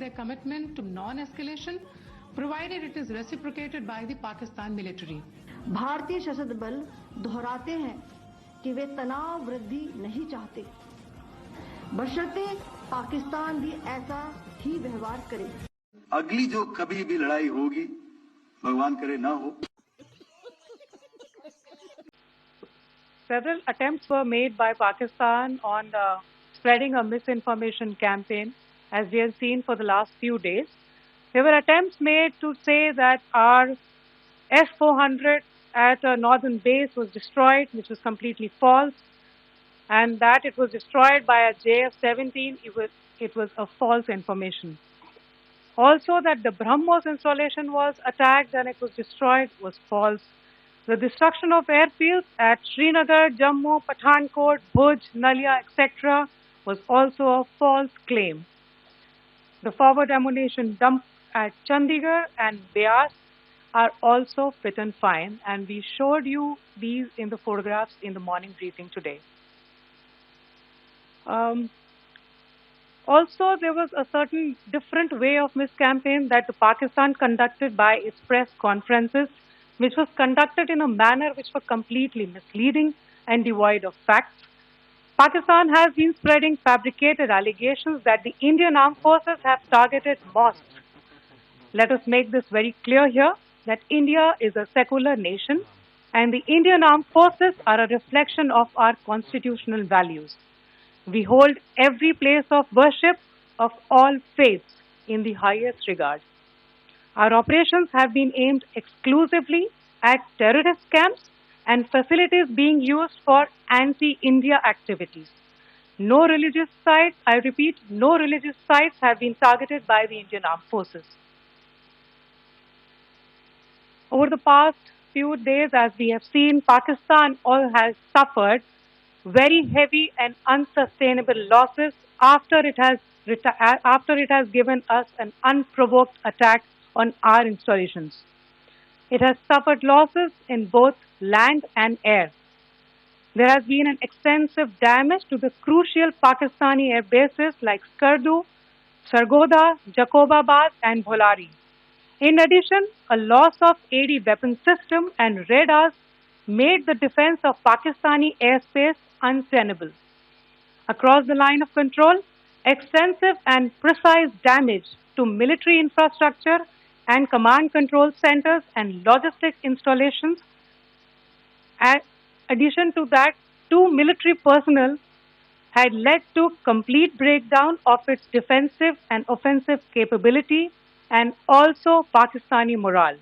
their commitment to non-escalation, provided it is reciprocated by the Pakistan military. भारतीय सशस्त्र बल दोहराते हैं कि वे तनाव वृद्धि नहीं चाहते, बशर्ते पाकिस्तान भी ऐसा ही व्यवहार करे। अगली जो कभी भी लड़ाई होगी, भगवान करे ना हो। Several attempts were made by Pakistan on spreading a misinformation campaign, as we have seen for the last few days. There were attempts made to say that our S-400 at a northern base was destroyed, which was completely false, and that it was destroyed by a JF-17. It was a false information. Also, that the BrahMos installation was attacked and it was destroyed was false. The destruction of airfields at Srinagar, Jammu, Pathankot, Bhuj, Nalia, etc. was also a false claim. The forward ammunition dump at Chandigarh and Beas are also fit and fine, and we showed you these in the photographs in the morning briefing today. Also, there was a certain different way of miscampaign that Pakistan conducted by its press conferences, which was conducted in a manner which was completely misleading and devoid of facts. Pakistan has been spreading fabricated allegations that the Indian Armed Forces have targeted mosques. Let us make this very clear here that India is a secular nation and the Indian Armed Forces are a reflection of our constitutional values. We hold every place of worship of all faiths in the highest regard. Our operations have been aimed exclusively at terrorist camps and facilities being used for anti-India activities. No religious sites, I repeat, no religious sites have been targeted by the Indian Armed Forces. Over the past few days, as we have seen, Pakistan all has suffered very heavy and unsustainable losses after it has given us an unprovoked attack on our installations. It has suffered losses in both land and air. There has been an extensive damage to the crucial Pakistani air bases like Skardu, Sargodha, Jacobabad and Bholari. In addition, a loss of AD weapon system and radars made the defense of Pakistani airspace untenable. Across the line of control, extensive and precise damage to military infrastructure and command control centers and logistic installations. In addition to that, 2 military personnel had led to complete breakdown of its defensive and offensive capability and also Pakistani morale.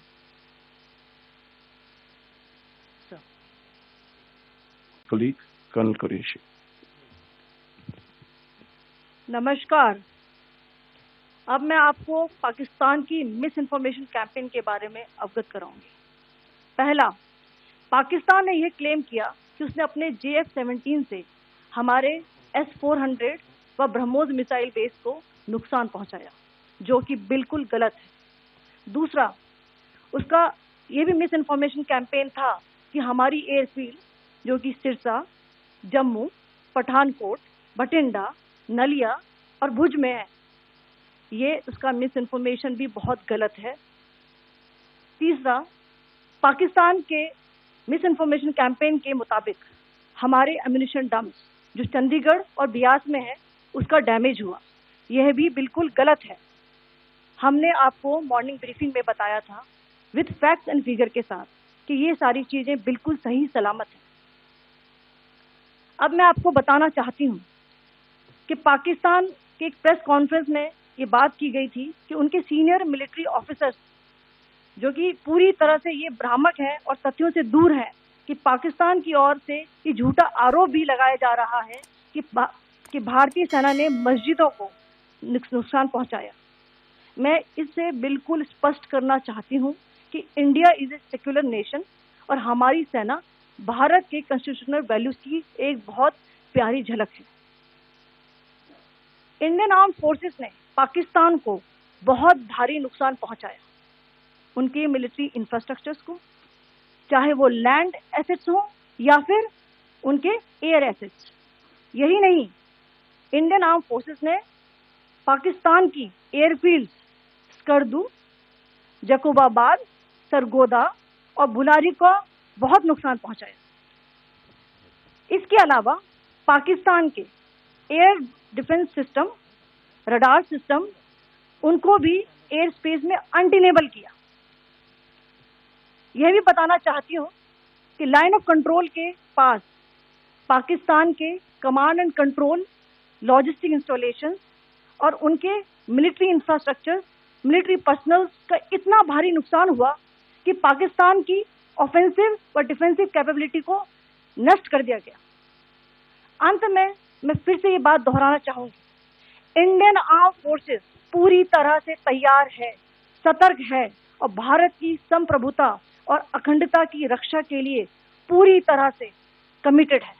Colleague Colonel Qureshi. नमस्कार। अब मैं आपको पाकिस्तान की miss information campaign के बारे में अवगत कराऊंगी। पहला, पाकिस्तान ने यह क्लेम किया कि उसने अपने JF-17 से हमारे S-400 व ब्रह्मोस मिसाइल बेस को नुकसान पहुंचाया, जो कि बिल्कुल गलत है। दूसरा, उसका यह भी मिस इन्फॉर्मेशन कैंपेन था कि हमारी एयरफील्ड जो कि सिरसा, जम्मू, पठानकोट, बठिंडा, नलिया और भुज में है, ये उसका मिस इन्फॉर्मेशन भी बहुत गलत है। तीसरा, पाकिस्तान के मिस इन्फॉर्मेशन कैंपेन के मुताबिक हमारे एम्यूनिशन डंप्स जो चंडीगढ़ और बियास में है उसका डैमेज हुआ, यह भी बिल्कुल गलत है। हमने आपको मॉर्निंग ब्रीफिंग में बताया था विद फैक्ट्स एंड फिगर के साथ कि ये सारी चीजें बिल्कुल सही सलामत हैं। अब मैं आपको बताना चाहती हूँ कि पाकिस्तान के एक प्रेस कॉन्फ्रेंस में ये बात की गई थी कि उनके सीनियर मिलिट्री ऑफिसर्स जो कि पूरी तरह से ये भ्रामक हैं और तथ्यों से दूर हैं कि पाकिस्तान की ओर से ये झूठा आरोप भी लगाया जा रहा है कि भारतीय सेना ने मस्जिदों को नुकसान पहुंचाया। मैं इससे बिल्कुल स्पष्ट करना चाहती हूं कि India is a secular nation और हमारी सेना भारत के कॉन्स्टिट्यूशनल वैल्यूज की एक बहुत प्यारी झलक है। इंडियन आर्म्ड फोर्सेस ने पाकिस्तान को बहुत भारी नुकसान पहुंचाया, उनके मिलिट्री इंफ्रास्ट्रक्चर्स को, चाहे वो लैंड एसेट्स हो या फिर उनके एयर एसेट्स। यही नहीं, इंडियन आर्म्ड फोर्सेस ने पाकिस्तान की एयरफील्ड स्कर्दू, जकोबाबाद, सरगोदा और बुलारी को बहुत नुकसान पहुंचाया। इसके अलावा पाकिस्तान के air defence system, radar system, उनको भी एयर स्पेस में अनडिनेबल किया। यह भी बताना चाहती हूँ कि लाइन ऑफ कंट्रोल के पास पाकिस्तान के command and control, logistic installation और उनके मिलिट्री इंफ्रास्ट्रक्चर, मिलिट्री पर्सनल का इतना भारी नुकसान हुआ कि पाकिस्तान की ऑफेंसिव व डिफेंसिव कैपेबिलिटी को नष्ट कर दिया गया। अंत में मैं फिर से ये बात दोहराना चाहूंगी, इंडियन आर्म फोर्सेस पूरी तरह से तैयार है, सतर्क है और भारत की संप्रभुता और अखंडता की रक्षा के लिए पूरी तरह से कमिटेड है।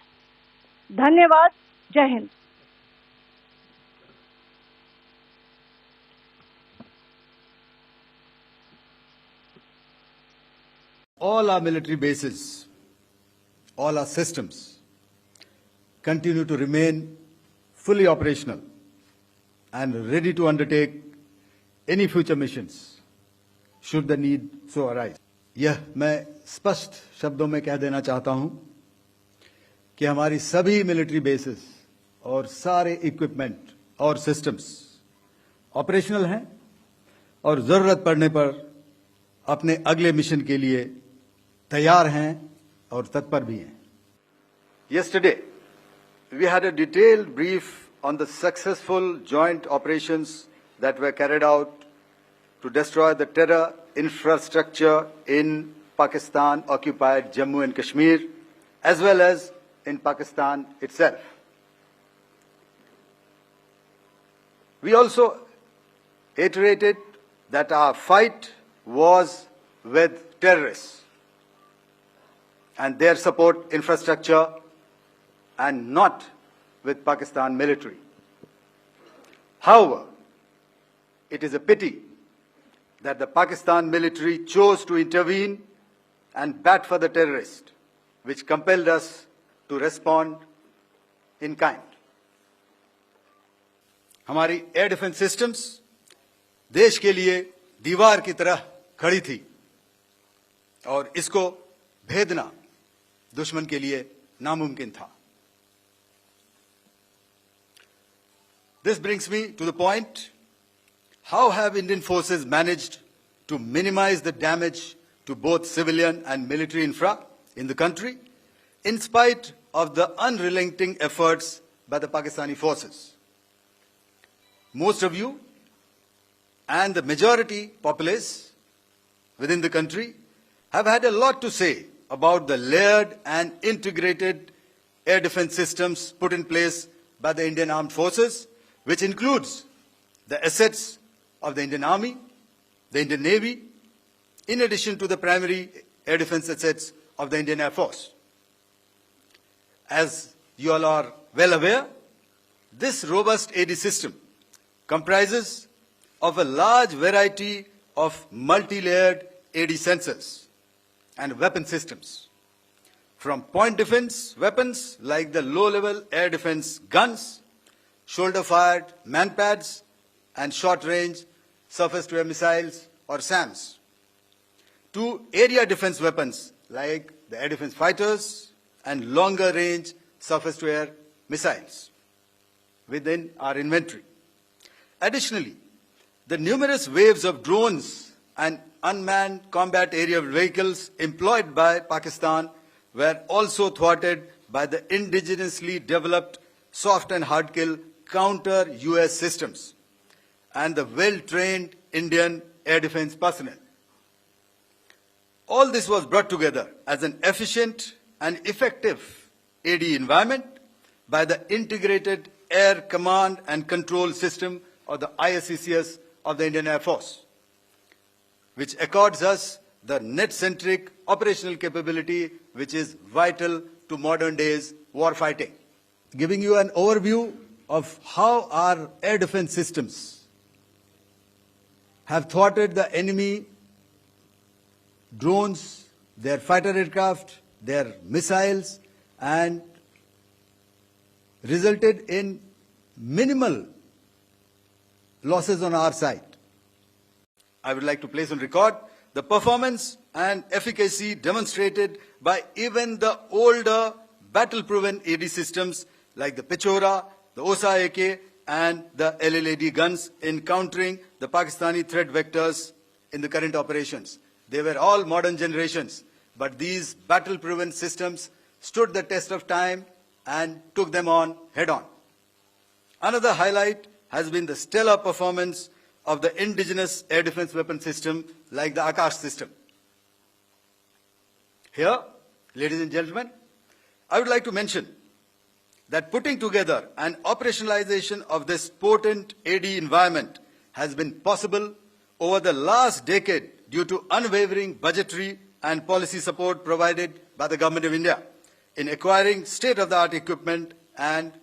धन्यवाद। जय Hind. All our military bases, all our systems continue to remain fully operational and ready to undertake any future missions should the need so arise. यह मैं स्पष्ट शब्दों में कह देना चाहता हूं कि हमारी सभी मिलिट्री बेसेस और सारे इक्विपमेंट और सिस्टम्स ऑपरेशनल हैं और जरूरत पड़ने पर अपने अगले मिशन के लिए तैयार हैं और तत्पर भी हैं। Yesterday, we had a detailed brief on the successful joint operations that were carried out to destroy the terror infrastructure in Pakistan-occupied Jammu and Kashmir, as well as in Pakistan itself. We also iterated that our fight was with terrorists and their support infrastructure and not with Pakistan military. However, it is a pity that the Pakistan military chose to intervene and bat for the terrorist, which compelled us to respond in kind. हमारी air defence systems देश के लिए दीवार की तरह खड़ी थी और इसको भेदना दुश्मन के लिए नामुमकिन था। This brings me to the point, how have Indian forces managed to minimize the damage to both civilian and military infra in the country, in spite of the unrelenting efforts by the Pakistani forces? Most of you and the majority populace within the country have had a lot to say about the layered and integrated air defense systems put in place by the Indian Armed Forces, which includes the assets of the Indian Army, the Indian Navy, in addition to the primary air defense assets of the Indian Air Force. As you all are well aware, this robust AD system comprises of a large variety of multi-layered AD sensors and weapon systems, from point defense weapons like the low-level air defense guns, shoulder-fired manpads, and short-range surface-to-air missiles or SAMs, to area defense weapons like the air defense fighters and longer-range surface-to-air missiles within our inventory. Additionally, the numerous waves of drones and unmanned combat aerial vehicles employed by Pakistan were also thwarted by the indigenously developed soft and hard kill counter-US systems and the well-trained Indian air defense personnel. All this was brought together as an efficient and effective AD environment by the Integrated Air Command and Control System or the ISCCS of the Indian Air Force, which accords us the net-centric operational capability which is vital to modern days war fighting. Giving you an overview of how our air defense systems have thwarted the enemy drones, their fighter aircraft, their missiles, and resulted in minimal losses on our side. I would like to place on record the performance and efficacy demonstrated by even the older battle-proven AD systems like the Pechora, the OSA AK and the LLAD guns in countering the Pakistani threat vectors in the current operations. They were all modern generations, but these battle-proven systems stood the test of time and took them on head-on. Another highlight has been the stellar performance of the indigenous air defense weapon system like the Akash system. Here, ladies and gentlemen, I would like to mention that putting together an operationalization of this potent AD environment has been possible over the last decade due to unwavering budgetary and policy support provided by the Government of India in acquiring state-of-the-art equipment and